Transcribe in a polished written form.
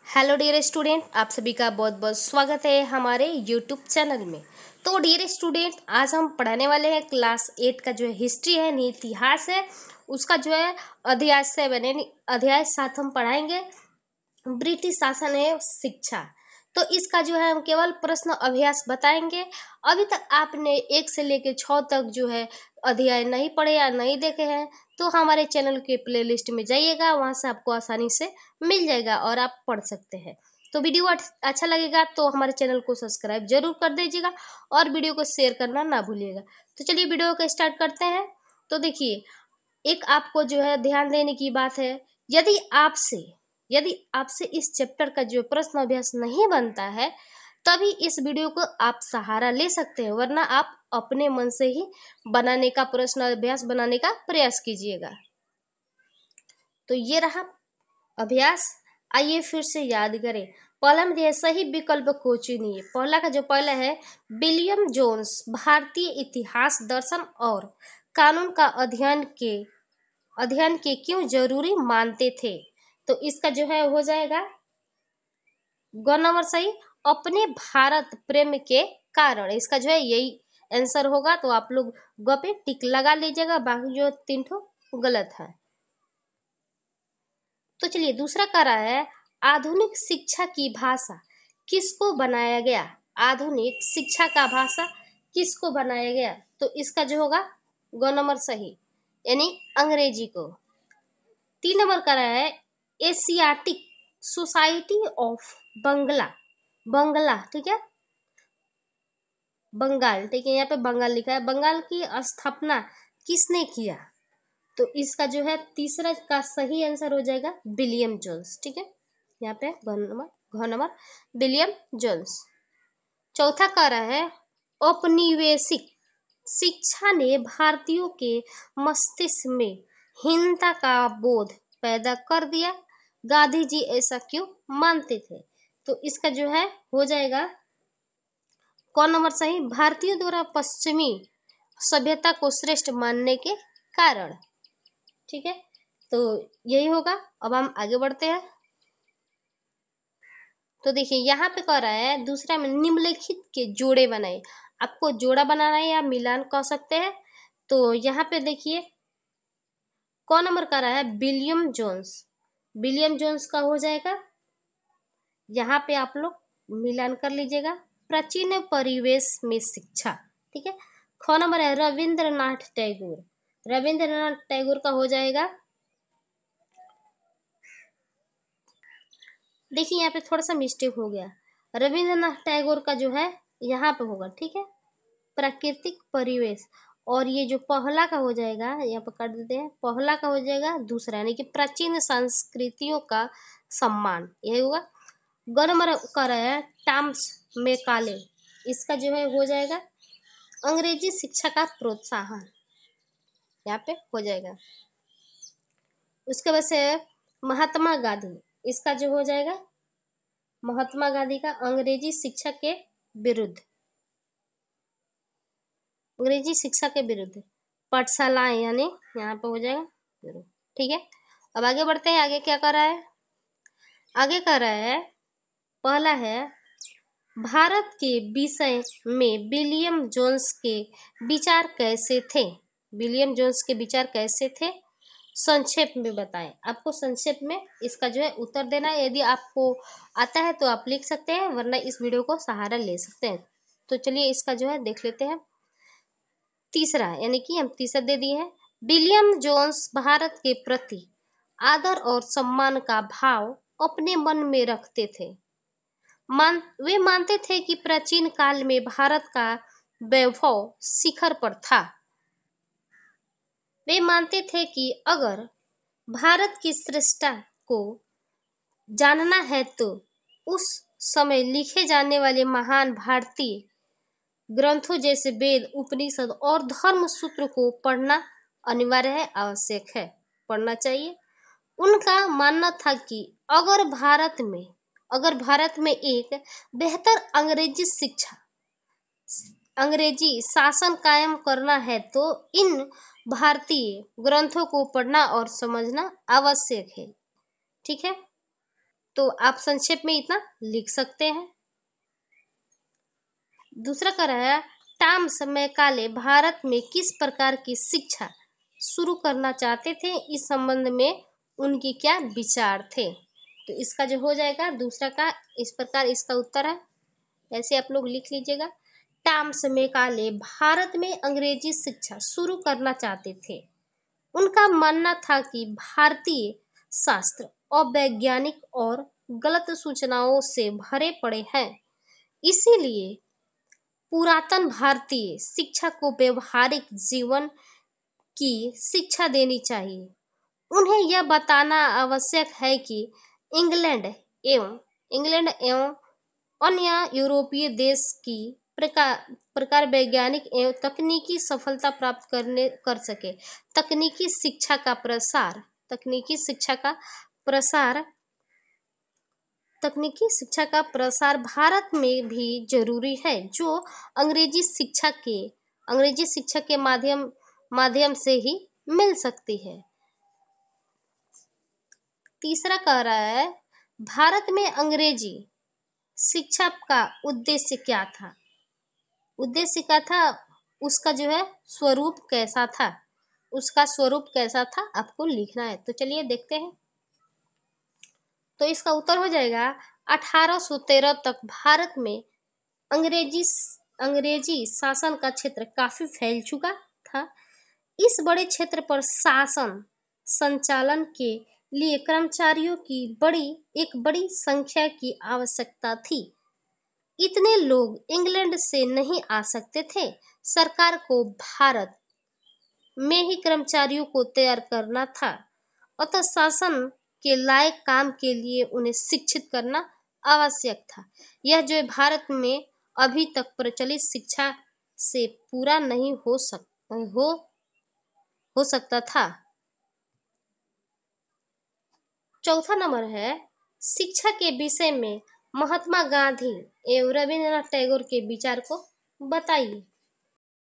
Hello dear student, आप सभी का बहुत बहुत स्वागत है हमारे यूट्यूब चैनल में। तो डियर स्टूडेंट, आज हम पढ़ाने वाले हैं क्लास 8 का जो है हिस्ट्री है, यानी इतिहास है। उसका जो है अध्याय 7 यानी अध्याय 7 हम पढ़ाएंगे। ब्रिटिश शासन है शिक्षा। तो इसका जो है हम केवल प्रश्न अभ्यास बताएंगे। अभी तक आपने 1 से लेकर 6 तक जो है अध्याय नहीं पढ़े या नहीं देखे हैं तो हमारे चैनल के प्लेलिस्ट में जाइएगा, वहां से आपको आसानी से मिल जाएगा और आप पढ़ सकते हैं। तो वीडियो अच्छा लगेगा तो हमारे चैनल को सब्सक्राइब जरूर कर दीजिएगा और वीडियो को शेयर करना ना भूलिएगा। तो चलिए वीडियो को स्टार्ट करते हैं। तो देखिए, एक आपको जो है ध्यान देने की बात है, यदि आपसे यदि आपसे इस चैप्टर का जो प्रश्न अभ्यास नहीं बनता है तभी इस वीडियो को आप सहारा ले सकते हैं, वरना आप अपने मन से ही बनाने का प्रश्न अभ्यास बनाने का प्रयास कीजिएगा। तो ये रहा अभ्यास। आइए फिर से याद करें। पहला में दिया सही विकल्प को चुनिए। पहला का जो पहला है, विलियम जोन्स भारतीय इतिहास, दर्शन और कानून का अध्ययन के क्यों जरूरी मानते थे। तो इसका जो है हो जाएगा ग नंबर सही, अपने भारत प्रेम के कारण। इसका जो है यही आंसर होगा। तो आप लोग ग पे टिक लगा लीजिएगा, बाकी जो 3 ठो गलत है। तो चलिए दूसरा कह रहा है, आधुनिक शिक्षा की भाषा किसको बनाया गया। आधुनिक शिक्षा का भाषा किसको बनाया गया। तो इसका जो होगा ग नंबर सही, यानी अंग्रेजी को। 3 नंबर का रहा है, एशियाटिक सोसाइटी ऑफ बंगला, ठीक है, बंगाल, ठीक है, यहाँ पे बंगाल लिखा है। बंगाल की स्थापना किसने किया। तो इसका जो है तीसरा का सही आंसर हो जाएगा विलियम जोन्स, ठीक है, यहाँ पे घ नंबर विलियम जोन्स। चौथा कह रहा है, औपनिवेशिक शिक्षा ने भारतीयों के मस्तिष्क में हीनता का बोध पैदा कर दिया। गांधी जी ऐसा क्यों मानते थे। तो इसका जो है हो जाएगा कौन नंबर सही, भारतीयों द्वारा पश्चिमी सभ्यता को श्रेष्ठ मानने के कारण, ठीक है। तो यही होगा। अब हम आगे बढ़ते हैं। तो देखिए यहाँ पे कह रहा है, दूसरा में निम्नलिखित के जोड़े बनाए। आपको जोड़ा बनाना है या मिलान कह सकते हैं। तो यहाँ पे देखिए कौन नंबर का रहा है, विलियम जोन्स। विलियम जोन्स का हो जाएगा, यहाँ पे आप लोग मिलान कर लीजिएगा, प्राचीन परिवेश में शिक्षा, ठीक है। ख नंबर है रविंद्रनाथ टैगोर। रविंद्रनाथ टैगोर का हो जाएगा, देखिए यहाँ पे थोड़ा सा मिस्टेक हो गया। रविंद्रनाथ टैगोर का जो है यहाँ पे होगा, ठीक है, प्राकृतिक परिवेश। और ये जो पहला का हो जाएगा, यहाँ पर कर देते हैं, पहला का हो जाएगा दूसरा, यानी कि प्राचीन संस्कृतियों का सम्मान, यही होगा। गनमर कर रहा है टॉमस मैकाले। इसका जो है हो जाएगा अंग्रेजी शिक्षा का प्रोत्साहन, यहाँ पे हो जाएगा। उसके बाद से महात्मा गांधी, इसका जो हो जाएगा महात्मा गांधी का अंग्रेजी शिक्षा के विरुद्ध, अंग्रेजी शिक्षा के विरुद्ध पाठशालाएं, यानी यहाँ पे हो जाएगा, ठीक है। अब आगे बढ़ते हैं। आगे क्या कर रहा है, आगे कर रहा है, पहला है भारत के विषय में विलियम जोन्स के विचार कैसे थे। विलियम जोन्स के विचार कैसे थे, संक्षेप में बताएं। आपको संक्षेप में इसका जो है उत्तर देना है। यदि आपको आता है तो आप लिख सकते हैं, वरना इस वीडियो को सहारा ले सकते हैं। तो चलिए इसका जो है देख लेते हैं। तीसरा, यानी कि हम तीसरा दे दिए हैं, विलियम जोन्स भारत के प्रति आदर और सम्मान का भाव अपने मन में रखते थे। वे मानते थे कि प्राचीन काल में भारत का वैभव शिखर पर था। वे मानते थे कि अगर भारत की श्रेष्ठता को जानना है तो उस समय लिखे जाने वाले महान भारतीय ग्रंथों जैसे वेद, उपनिषद और धर्म सूत्र को पढ़ना अनिवार्य है, आवश्यक है, पढ़ना चाहिए। उनका मानना था कि अगर भारत में एक बेहतर अंग्रेजी शासन कायम करना है तो इन भारतीय ग्रंथों को पढ़ना और समझना आवश्यक है, ठीक है। तो आप संक्षेप में इतना लिख सकते हैं। दूसरा कह रहा है टॉमस मैकाले भारत में किस प्रकार की शिक्षा शुरू करना चाहते थे, इस संबंध में उनके क्या विचार थे। तो इसका जो हो जाएगा दूसरा का इस प्रकार इसका उत्तर है, ऐसे आप लोग लिख लीजिएगा। टॉमस मैकाले भारत में अंग्रेजी शिक्षा शुरू करना चाहते थे। उनका मानना था कि भारतीय शास्त्र अवैज्ञानिक और गलत सूचनाओं से भरे पड़े हैं, इसीलिए पुरातन भारतीय शिक्षा को व्यवहारिक जीवन की शिक्षा देनी चाहिए। उन्हें यह बताना आवश्यक है कि इंग्लैंड एवं अन्य यूरोपीय देश की प्रकार वैज्ञानिक एवं तकनीकी सफलता प्राप्त कर सके। तकनीकी शिक्षा का प्रसार भारत में भी जरूरी है, जो अंग्रेजी शिक्षा के माध्यम से ही मिल सकती है। तीसरा कह रहा है भारत में अंग्रेजी शिक्षा का उद्देश्य क्या था। उसका जो है स्वरूप कैसा था आपको लिखना है। तो चलिए देखते हैं। तो इसका उत्तर हो जाएगा 1813 तक भारत में अंग्रेजी शासन का क्षेत्र काफी फैल चुका था। इस बड़े क्षेत्र पर शासन संचालन के लिए कर्मचारियों की एक बड़ी संख्या की आवश्यकता थी। इतने लोग इंग्लैंड से नहीं आ सकते थे। सरकार को भारत में ही कर्मचारियों को तैयार करना था, अतः शासन के लायक काम के लिए उन्हें शिक्षित करना आवश्यक था। यह जो भारत में अभी तक प्रचलित शिक्षा से पूरा नहीं हो सकता था। चौथा नंबर है शिक्षा के विषय में महात्मा गांधी एवं रविंद्रनाथ टैगोर के विचार को बताइए।